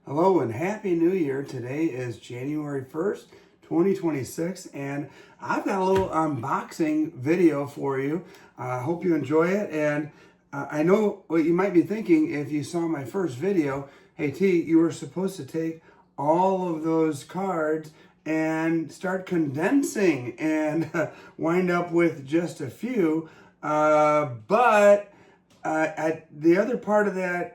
Hello and Happy New Year. Today is January 1st, 2026, and I've got a little unboxing video for you. I hope you enjoy it, and I know what you might be thinking if you saw my first video. Hey T, you were supposed to take all of those cards and start condensing and wind up with just a few, but the other part of that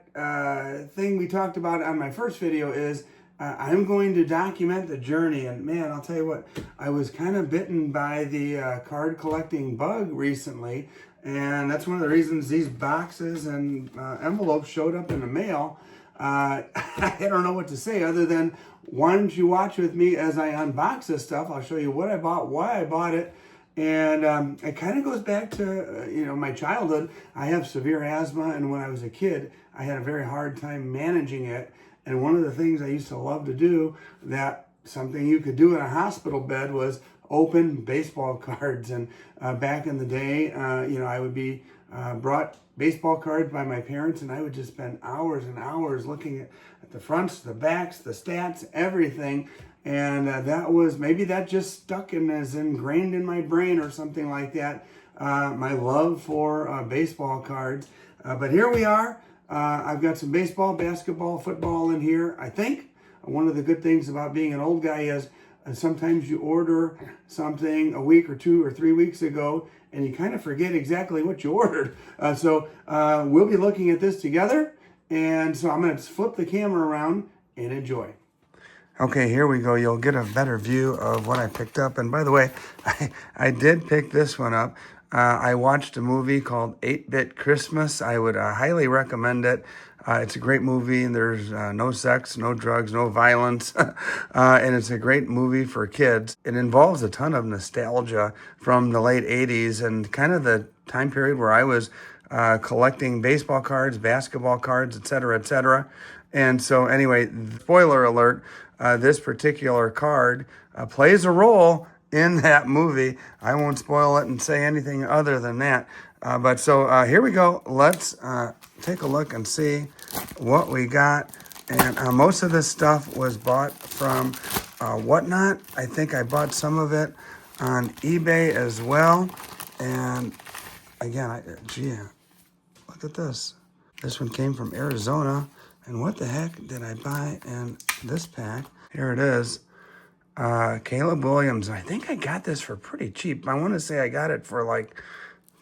thing we talked about on my first video is I'm going to document the journey. And man, I'll tell you what, I was kind of bitten by the card collecting bug recently. And that's one of the reasons these boxes and envelopes showed up in the mail. I don't know what to say other than why don't you watch with me as I unbox this stuff. I'll show you what I bought, why I bought it. And it kind of goes back to, my childhood. I have severe asthma, and when I was a kid, I had a very hard time managing it. And one of the things I used to love to do, that something you could do in a hospital bed, was open baseball cards. And back in the day, I would be brought baseball cards by my parents, and I would just spend hours and hours looking at the fronts, the backs, the stats, everything. And maybe that just stuck and is ingrained in my brain or something like that. My love for baseball cards. But here we are. I've got some baseball, basketball, football in here. I think one of the good things about being an old guy is sometimes you order something a week or 2 or 3 weeks ago and you kind of forget exactly what you ordered. So we'll be looking at this together. And so I'm going to flip the camera around and enjoy. Okay, here we go. You'll get a better view of what I picked up. And by the way, I did pick this one up. I watched a movie called 8-Bit Christmas. I would highly recommend it. It's a great movie, and there's no sex, no drugs, no violence. And it's a great movie for kids. It involves a ton of nostalgia from the late 80s and kind of the time period where I was collecting baseball cards, basketball cards, et cetera, et cetera. And so anyway, spoiler alert, this particular card plays a role in that movie. I won't spoil it and say anything other than that. But here we go. Let's take a look and see what we got. And most of this stuff was bought from Whatnot. I think I bought some of it on eBay as well. And again, look at this. This one came from Arizona. And what the heck did I buy in this pack? Here it is. Caleb Williams. I think I got this for pretty cheap. I want to say I got it for like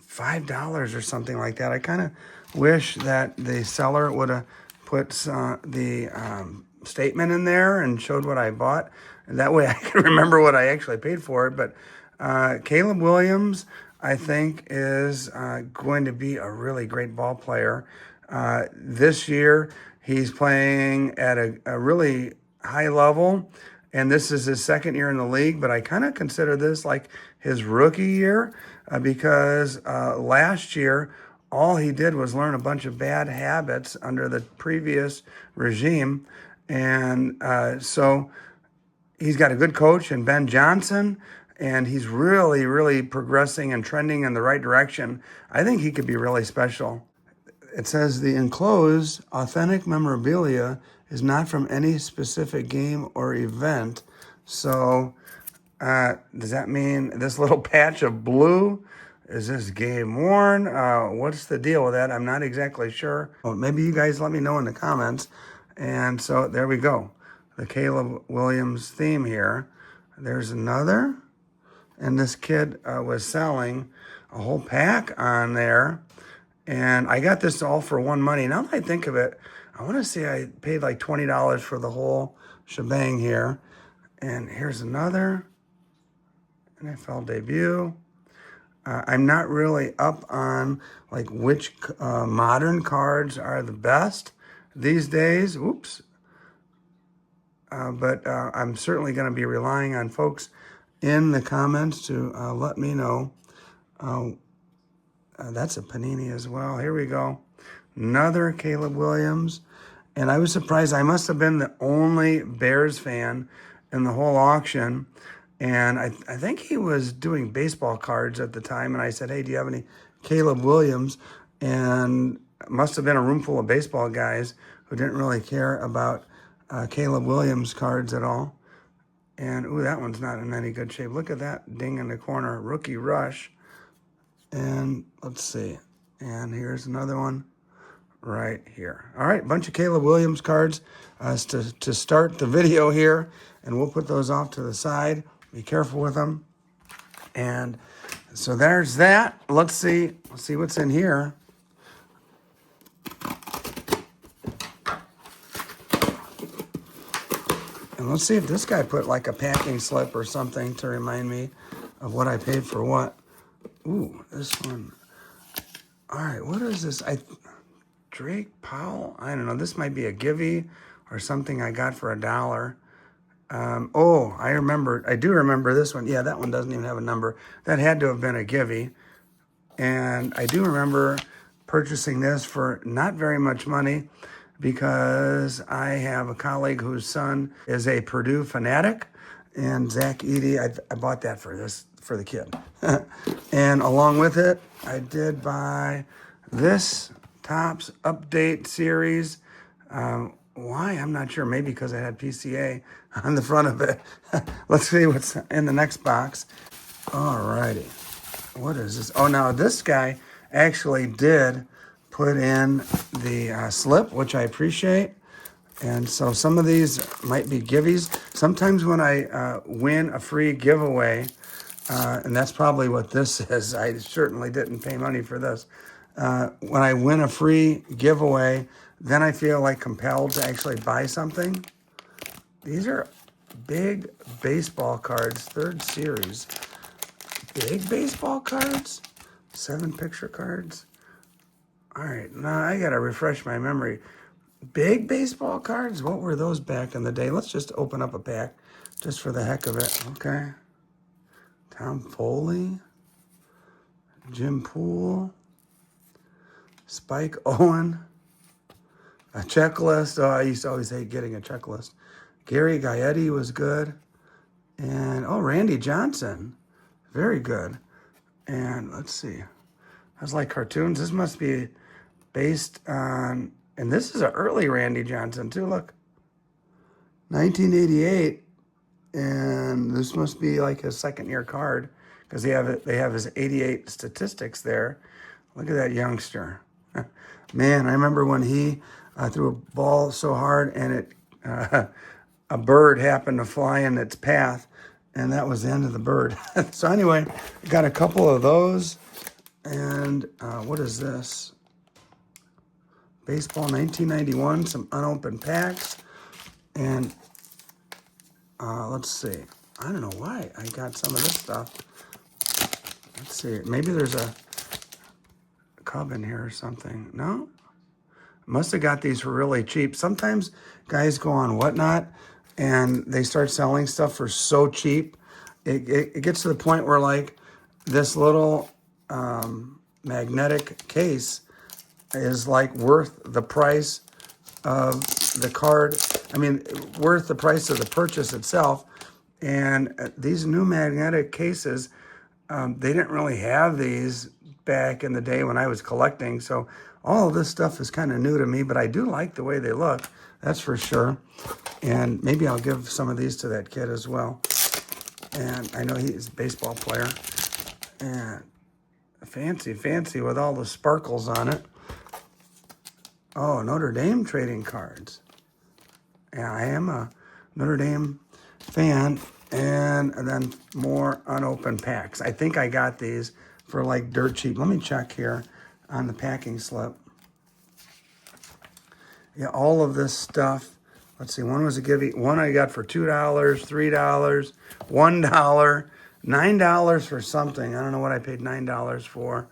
$5 or something like that. I kind of wish that the seller would have put the statement in there and showed what I bought. And that way I can remember what I actually paid for it. But Caleb Williams, I think, is going to be a really great ball player. This year, he's playing at a really high level, and this is his second year in the league, but I kind of consider this like his rookie year because last year, all he did was learn a bunch of bad habits under the previous regime, and so he's got a good coach in Ben Johnson, and he's really, really progressing and trending in the right direction. I think he could be really special. It says the enclosed authentic memorabilia is not from any specific game or event. So does that mean this little patch of blue, is this game worn? What's the deal with that? I'm not exactly sure. Well, maybe you guys let me know in the comments. And so there we go. The Caleb Williams theme here. There's another. And this kid was selling a whole pack on there. And I got this all for one money. Now that I think of it, I want to say I paid like $20 for the whole shebang here. And here's another NFL debut. I'm not really up on like which modern cards are the best these days. Oops. But I'm certainly going to be relying on folks in the comments to let me know. That's a Panini as well. Here we go. Another Caleb Williams. And I was surprised. I must have been the only Bears fan in the whole auction. And I think he was doing baseball cards at the time. And I said, hey, do you have any Caleb Williams? And it must have been a room full of baseball guys who didn't really care about Caleb Williams cards at all. And, ooh, that one's not in any good shape. Look at that ding in the corner, rookie rush. And let's see. And here's another one right here. All right, bunch of Caleb Williams cards to start the video here. And we'll put those off to the side. Be careful with them. And so there's that. Let's see what's in here. And let's see if this guy put like a packing slip or something to remind me of what I paid for what. Ooh, this one. All right, what is this? Drake Powell? I don't know. This might be a givey or something I got for $1. Oh, I do remember this one. Yeah, that one doesn't even have a number. That had to have been a givey. And I do remember purchasing this for not very much money because I have a colleague whose son is a Purdue fanatic, and Zach Edey, I bought that for the kid. And along with it, I did buy this Topps Update Series. Why? I'm not sure. Maybe because I had PCA on the front of it. Let's see what's in the next box. All righty. What is this? Oh, now this guy actually did put in the slip, which I appreciate. And so some of these might be giveys. Sometimes when I win a free giveaway, and that's probably what this is. I certainly didn't pay money for this. When I win a free giveaway, then I feel like compelled to actually buy something. These are big baseball cards, 3rd series. Big baseball cards? 7 picture cards? All right, now I gotta refresh my memory. Big baseball cards? What were those back in the day? Let's just open up a pack just for the heck of it. Okay. Tom Foley, Jim Poole, Spike Owen, a checklist. Oh, I used to always hate getting a checklist. Gary Gaetti was good. And, oh, Randy Johnson. Very good. And let's see. I was like cartoons. This must be based on, and this is an early Randy Johnson too. Look, 1988, and this must be like his 2nd-year card because they have his 88 statistics there. Look at that youngster. Man, I remember when he threw a ball so hard and it a bird happened to fly in its path, and that was the end of the bird. So anyway, got a couple of those. And what is this? Baseball 1991, some unopened packs. And let's see. I don't know why I got some of this stuff. Let's see. Maybe there's a Cub in here or something. No? Must have got these for really cheap. Sometimes guys go on Whatnot and they start selling stuff for so cheap. It gets to the point where like this little magnetic case is like worth the price of the card. I mean, worth the price of the purchase itself. And these new magnetic cases, they didn't really have these back in the day when I was collecting. So all of this stuff is kind of new to me, but I do like the way they look. That's for sure. And maybe I'll give some of these to that kid as well. And I know he's a baseball player. And fancy with all the sparkles on it. Oh, Notre Dame trading cards. Yeah, I am a Notre Dame fan. And then more unopened packs. I think I got these for like dirt cheap. Let me check here on the packing slip. Yeah, all of this stuff. Let's see, one was a givey. One I got for $2, $3, $1, $9 for something. I don't know what I paid $9 for.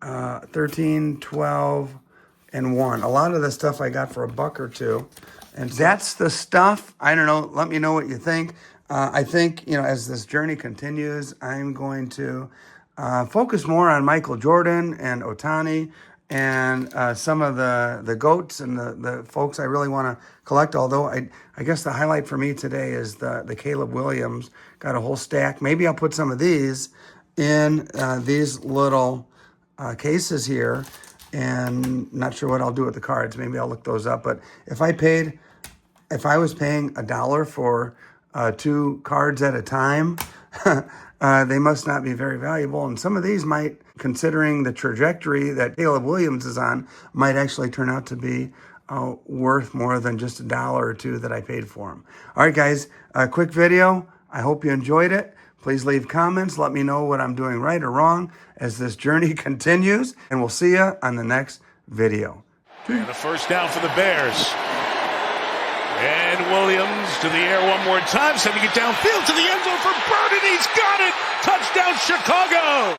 13, 12, and 1. A lot of the stuff I got for $1 or $2. And that's the stuff. I don't know. Let me know what you think. I think, as this journey continues, I'm going to focus more on Michael Jordan and Ohtani and some of the GOATs and the folks I really want to collect. Although I guess the highlight for me today is the Caleb Williams. Got a whole stack. Maybe I'll put some of these in these little cases here. And not sure what I'll do with the cards. Maybe I'll look those up. But if I paid if I was paying $1 for 2 cards at a time, they must not be very valuable. And some of these might, considering the trajectory that Caleb Williams is on, might actually turn out to be worth more than just $1 or $2 that I paid for them. All right, guys, a quick video. I hope you enjoyed it. Please leave comments. Let me know what I'm doing right or wrong as this journey continues. And we'll see you on the next video. And the first down for the Bears. And Williams to the air one more time, sending it downfield to the end zone for Bird, and he's got it! Touchdown, Chicago!